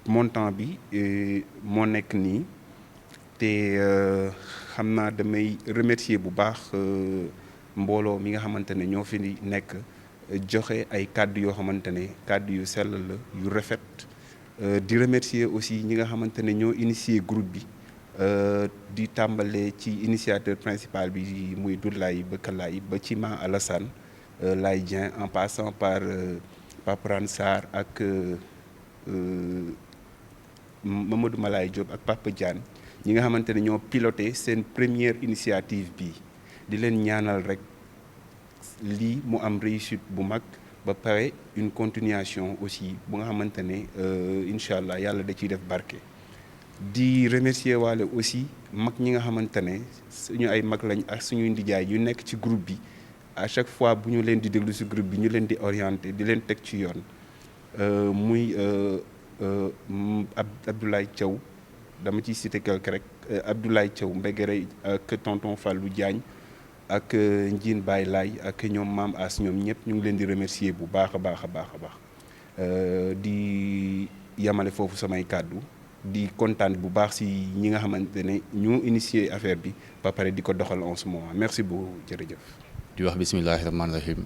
montant bi moo nekk nii te xam naa damay remercier bu baax mbooloo mi nga xamante ne ñoo fi nekk joxe ay kàddu yoo xamante ne kàddu yu sell la yu rafet di remercier aussi ñi nga xamante ne ñoo initier groupe bi di tàmbale ci initiateur principal bi muy Doulaye Bakalaay ba ci Ma Alassane Laye Dieng en passant par Pape Ran Sarr ak Mamadou Malaye Diop ak Papa Diagne ñi nga xamante ne ñoo piloté seen première initiative bi di leen ñaanal rek lii mu am réussite bu mag ba pare une continuation aussi bu nga xamante ne incha allah yàlla da ciy def barke. di remercier waale aussi mag ñi nga xamante ne suñu ay mag lañ ak suñuy ndijaay yu nekk ci groupe bi à chaque fois bu ñu leen di déglu ci groupe bi ñu leen di orienter di leen teg ci yoon muy Abdoulaye Thiaw dama ciy citer quelque rek Abdoulaye Thiaw Mbegere ak tonton Fallou Diagne ak Ndiine Baye Laye ak ñoom Maam As ñoom ñëpp ñu ngi leen di remercier bu baax a baax a baax a baax di yamale foofu samay kàddu di kontaan bu baax ci ñi nga xamante ne ñu initier affaire bi ba pare di ko doxal en ce moment merci beaucoup jërëjëf. di wax bismillahi rahmaani rahim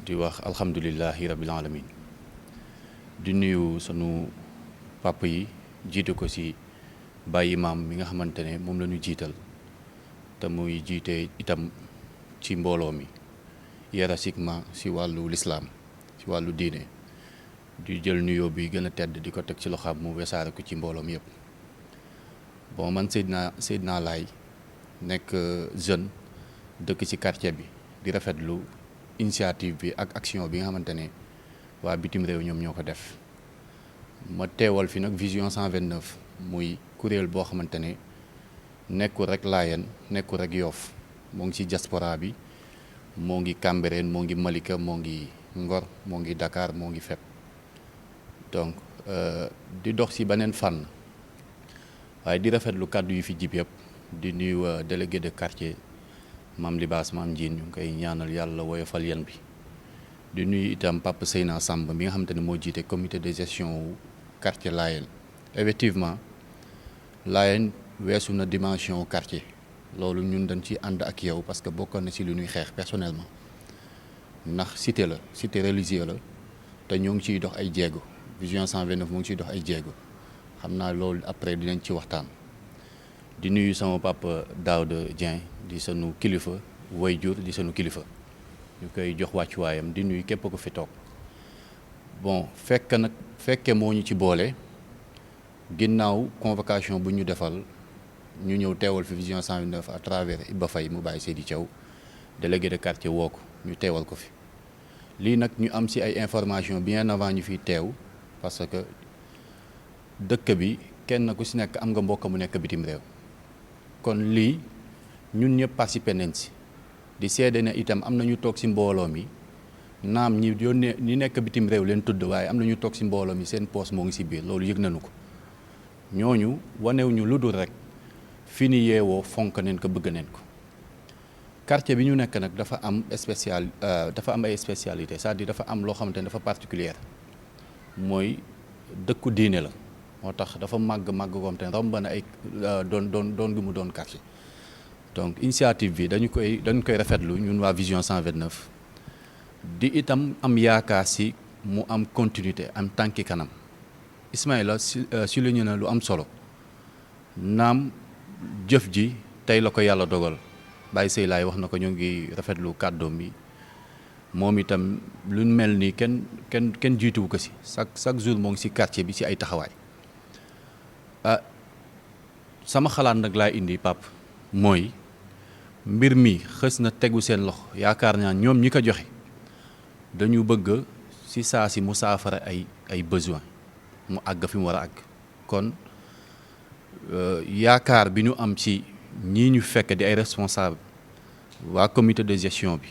di wax alhamdulillahi rabbil alamin di nuyu sunu papa yi jiite ko ci Baye Imam mi nga xamante ne moom la ñu jiital te muy jiite itam ci mbooloo mi hiérarchiquement ci wàllu lislaam ci wàllu diine di jël nuyoo bi gën a tedd di ko teg ci loxaam mu wesaare ko ci mbooloo mi yëpp. bon man Seydina Laye nekk jeune dëkk ci quartier bi di rafetlu initiative bi ak action bi nga xamante ne waa bitim réew ñoom ñoo ko def ma teewal fi nag vision 129 muy kuréel boo xamante ne nekkul rek Laayeen nekkul rek Yoof moo ngi ci diaspora bi moo ngi Cambérène moo ngi Malika moo ngi Ngor moo ngi Dakar moo ngi fépp donc di dox ci beneen fànn waaye di rafetlu kàddu yu fi jib yëpp di nuyu délégué de quartier Mame Libaas Mame Ndiine ñu ngi koy ñaanal yàlla woyofal yan bi di nuyu itam Papa Seyna Samb mi nga xamante ne moo jiite comité de gestion wu quartier Layène effectivement Layène weesu na dimension quartier loolu ñun dañ ci ànd ak yow parce que bokkoon na ci lu ñuy xeex personnellement ndax cité la cité religieuse la te ñoo ngi ciy dox ay jéego vision 129 mu ngi ciy dox ay jéego xam naa loolu après dinañ ci waxtaan. di nuyu sama papa Daouda Dieng di sunu kilifa waajur di sunu kilifa ñu koy jox wàccuwaayam di nuyu képp ko fi toog bon fekke moo ñu ci boole ginnaaw convocation bu ñu defal ñu ñëw teewal fi vision 129 à travers Iba Faye mu bàyyi Seydi Thiaw délégué de quartier woo ko ñu teewal ko fi lii nag ñu am ci ay information bien avant ñu fiy teew parce que dëkk bi kenn ku ci nekk am nga mbokk mu nekk bitim réew kon lii ñun ñëpp participé nañ ci di seede ne itam am na ñu toog ci mbooloo mi naam ñi yónnee ñi nekk bitim réew leen tudd waaye am na ñu toog ci mbooloo mi seen poos moo ngi ci biir loolu yëg nañu ko ñooñu wanew ñu lu dul rek fi ni yeewoo fonk neen ko bëgg neen ko quartier bi ñu nekk nag dafa am dafa am ay spécialité c'est-à-dire dafa am loo xamante ne dafa particulière mooy dëkku diine la moo tax dafa màgg goom te romb na ay doon gi mu doon quartier donc initiative bi dañu koy rafetlu ñun waa vision 129 di itam am yaakaar ci mu am continuité am tànki kanam Ismaïla souligné na lu am solo naam jëf ji tey la ko yàlla dogal Baye Sey Laay wax na ko ñu ngi rafetlu kàddoom bi moom itam lu mel ni kenn jiituwu ko ci chaque jour moo ngi ci quartier bi ci ay taxawaay sama xalaat nag laa indi pap mooy mbir mi xës na tegu seen loxo yaakaar naa ñoom ñi ko joxe dañu bëgg ci saa si mu saafara ay besoin mu àgg fi mu war a àgg kon yaakaar bi ñu am ci ñii ñu fekk di ay responsable waa comité de gestion bi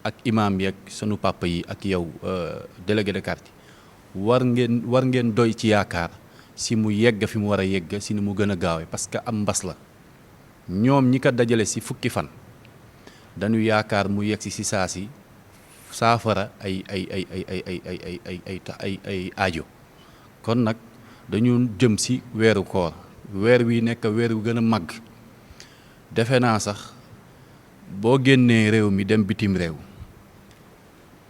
ak imam yi ak sunu papa yi ak yow délégué de quartier war ngeen doy ci yaakaar si mu yegg fi mu war a yegg si ni mu gën a gaawee parce que am mbas la ñoom ñi ko dajale si fukki fan dañu yaakaar mu yegg si saa si saafara ay aajo kon nag dañu jëm si weeru koor weer wi nekk weer wu gën a màgg defe naa sax boo génnee réew mi dem bitim réew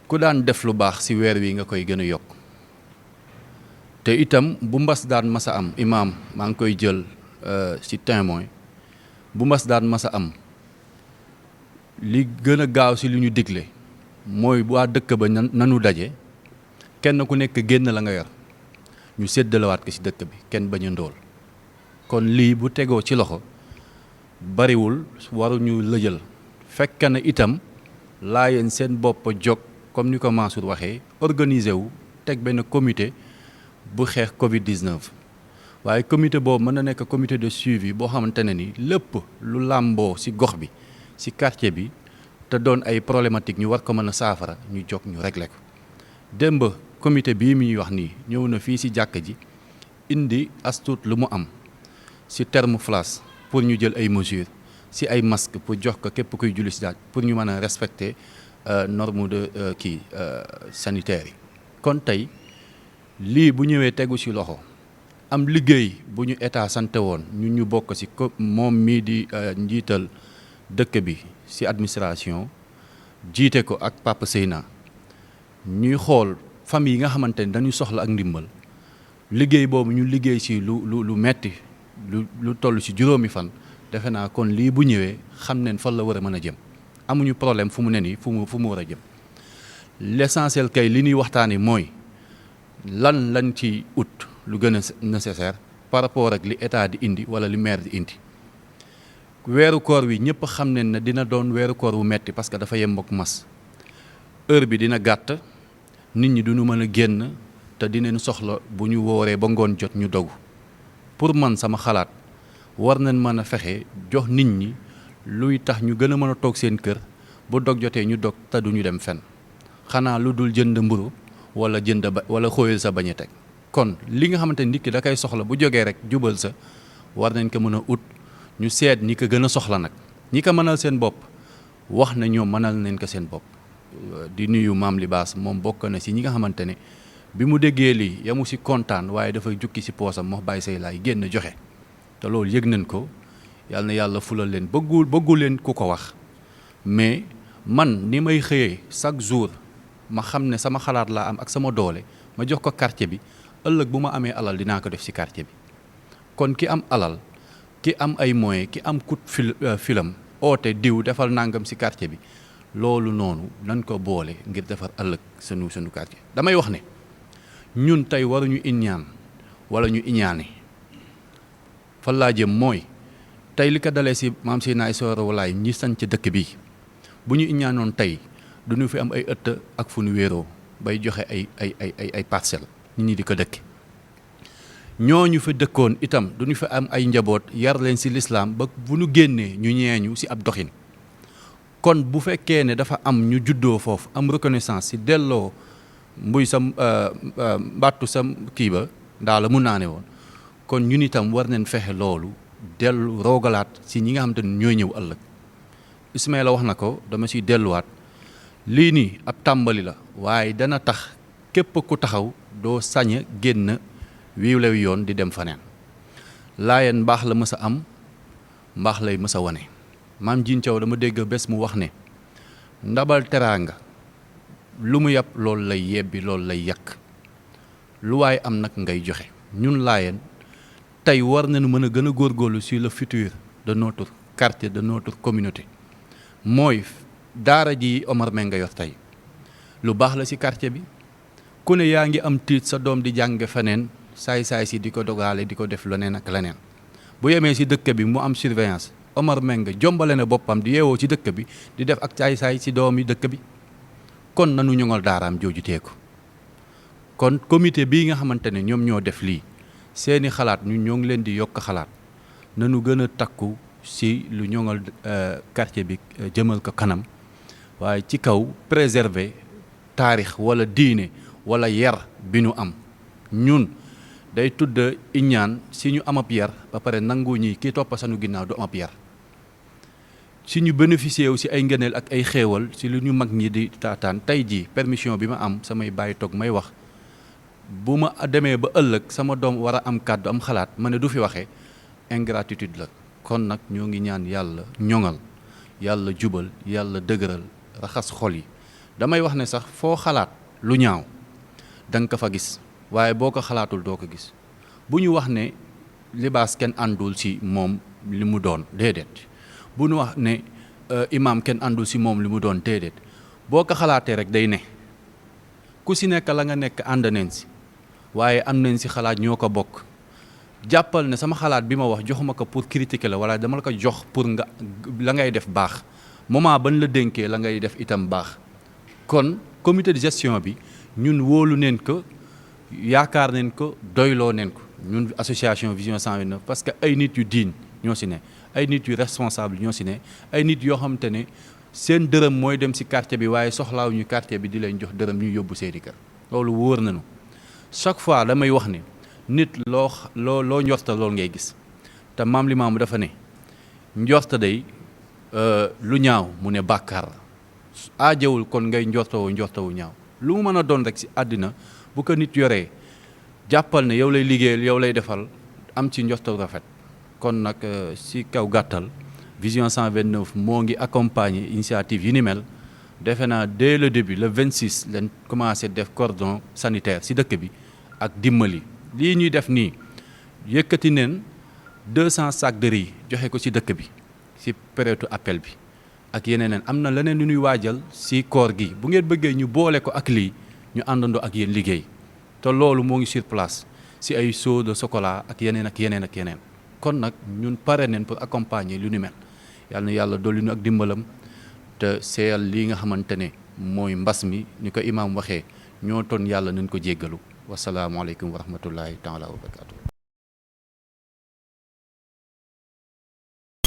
ku daan def lu baax si weer wi nga koy gën a yokk te itam bu mbas daan masa am imaam maa ngi koy jël ci témoin bu mbas daan masa am li gën a gaaw ci li ñu digle mooy waa dëkk ba nanu daje kenn ku nekk génn la nga yor ñu séddalewaat ko ci dëkk bi kenn bañ a ndóol kon lii bu tegoo ci loxo bariwul waruñu lëjal fekk na itam Laayeen seen bopp jóg comme ni ko Mansour waxee organiser wu teg benn comité bu xeex Covid-19 waaye comité boobu mën na nekk comité de suivi boo xamante ne ni lépp lu làmboo ci gox bi ci quartier bi te doon ay problématique ñu war ko mën a saafara ñu jóg ñu régler ko démb comité bii muy wax nii ñëw na fii ci jàkk ji indi astuut lu mu am ci thermoflash pour ñu jël ay mesures ci ay masques pour jox ko képp kuy julli ci daaj pour ñu mën a respecter norme de sanitaire yi kon tey lii bu ñëwee tegu ci loxo am liggéey bu ñu état sante woon ñu bokk ci moom mii di njiital dëkk bi ci administration jiite ko ak Papa Seyna ñuy xool famille yi nga xamante ni dañuy soxla ak ndimbal liggéey boobu ñu liggéey ci lu metti lu toll ci juróomi fan defe naa kon lii bu ñëwee xam neen fan la war a mën a jëm amuñu problème fu mu ne nii fu mu war a jëm l'essentiel kay li ñuy waxtaani mooy lan lañ ci ut lu gën a nécessaire par rapport ak li état di indi wala li maire di indi weeru koor wi ñëpp xam ne ne dina doon weeru koor wu metti parce que dafa yem ak mas heure bi dina gàtt nit ñi duñu mën a génn te dinañ soxla bu ñu wooree ba ngoon jot ñu dogu pour man sama xalaat war nañ mën a fexe jox nit ñi luy tax ñu gën a mën a toog seen kër bu dog jotee ñu dog te duñu dem fenn xanaa lu dul jënd mburu wala wala xóoyal sa bañ a teg kon li nga xamante nit ki da koy soxla bu jógee rek jubal sa war nañ ko mën a ut ñu seet ñi ko gën a soxla nag ñi ko mënal seen bopp wax na ñoom mënal nañ ko seen bopp di nuyu maam Libaas moom bokk na ci ñi nga xamante ne bi mu déggee lii yamu ci kontaan waaye dafay jukki ci poosam moo bàyyi say laay génn joxe te loolu yëg nañ ko yàlla na yàlla fulal leen bëggu leen ku ko wax mais man ni may xëyee chaque jour ma xam ne sama xalaat laa am ak sama doole ma jox ko quartier bi ëllëg bu ma amee alal dinaa ko def ci quartier bi kon ki am alal ki am ay moyens ki am coup filam oote diw defal nangam ci quartier bi loolu noonu nañ ko boole ngir defar ëllëg sunu quartier damay wax ne ñun tey waruñu iñaan wala ñu iñaane fan laa jëm mooy tey li ko dalee ci maam si naay soora walaay ñi sañ ci dëkk bi bu ñu iñaanoon tey duñu fi am ay ëtt ak fu nu wéeroo bay joxe ay parcelles nit ñi di ko dëkk ñooñu fi dëkkoon itam duñu fi am ay njaboot yar leen ci lislaam ba bu ñu génnee ñu ñeeñu ci ab doxin kon bu fekkee ne dafa am ñu juddoo foofu am reconnaissance ci delloo mbuy sa mbattu sa kii ba ndaa la mun naa ne woon kon ñun itam war nañ fexe loolu dellu roogalaat ci ñi nga xamante ne ñooy ñëw ëllëg Ismaïla wax na ko dama ciy delluwaat lii nii ab tàmbali la waaye dana tax képp ku taxaw doo sañ a génn wiiwlew yoon di dem faneen Laayeen mbaax la mës a am mbaax lay mës a wane maam Jiin Thiaw dama dégg bés mu wax ne ndabal teraanga lu mu yàpp loolu lay yebbi loolu lay yàq lu waaye am nag ngay joxe ñun Laayeen tey war nañu mën a gën a góorgóorlu sur le futur de notre quartier de notre communauté mooy daara ji Omar Mbengue nga yor tey lu baax la ci quartier bi ku ne yaa ngi am tiit sa doom di jàng feneen saay-saay si di ko dogaale di ko def leneen ak leneen bu yemee ci dëkk bi mu am surveillance Omar Mbengue jombale na boppam di yeewoo ci dëkk bi di def ak saay-saay ci doomi dëkk bi kon nanu ñoŋal daaraam jooju teeku kon comité bii nga xamante ne ñoom ñoo def lii seeni xalaat ñu ñoo ngi leen di yokk xalaat nanu gën a takku ci lu ñoŋal quartier bi jëmal ko kanam waaye ci kaw préserver taarix wala diine wala yar bi ñu am ñun day tudd iñaan si ñu am ab yar ba pare nangu ñi kii toppa sanu ginnaaw du am ab yar si ñu bénéficié wu si ay ngëneel ak ay xéewal si lu ñu mag ñi di taataan tey jii permission bi ma am samay bàyyi toog may wax bu ma demee ba ëllëg sama doom war a am kàddu am xalaat ma ne du fi waxee ingratitude la kon nag ñoo ngi ñaan yàlla ñoŋal yàlla jubal yàlla dëgëral raxas xol yi damay wax ne sax foo xalaat lu ñaaw da nga ko fa gis waaye boo ko xalaatul doo ko gis bu ñu wax ne Libaas kenn àndul ci moom li mu doon déedéet bu ñu wax ne imaam kenn àndul ci moom li mu doon déedéet boo ko xalaatee rek day ne ku si nekk la nga nekk ànd nañ si waaye am nañ si xalaat ñoo ko bokk jàppal ne sama xalaat bi ma wax joxuma ko pour critiquer la wala dama la ko jox pour nga la ngay def baax moment ban la dénkee la ngay def itam baax kon comité de gestion bi ñun wóolu neen ko yaakaar neen ko doyloo neen ko ñun association Vision 129 parce que ay nit yu diin ñoo si ne ay nit yu responsable ñoo si ne ay nit yoo xamante ne seen dërëm mooy dem si quartier bi waaye soxlaaw ñu quartier bi di leen jox dërëm ñu yóbbu seeni kër loolu wóor nañu chaque fois damay wax ne nit loo njorta loolu ngay gis te maam li maamu dafa ne njorta day lu ñaaw mu ne bàkkaar la aajewul kon ngay njortawu ñaaw lu mu mën a doon rek si àddina bu ko nit yoree jàppal ne yow lay liggéeyal yow lay defal am ci njortaw rafet kon nag si kaw gàttal Vision 129 moo ngi accompagner initiative yi ni mel defe naa dès le début le 26 leen commencé def cordon sanitaire si dëkk bi ak dimbali lii ñuy def nii yëkkati neen 200 sacs de riz joxe ko si dëkk bi si période appel bi ak yeneen am na leneen lu ñuy waajal si koor gi bu ngeen bëggee ñu boole ko ak lii ñu àndandoo ak yéen liggéey te loolu moo ngi sur place si ay seau de chocolat ak yeneen kon nag ñun pare neen pour accompagner lu ni mel yàlla na yàlla dolli ñu ak dimbalam te seeyal lii nga xamante ne mooy mbas mi ni ko imaam waxee ñoo toon yàlla nañ ko jéggalu wasalaamualeykum wa rahmatullahi taala wa barakatu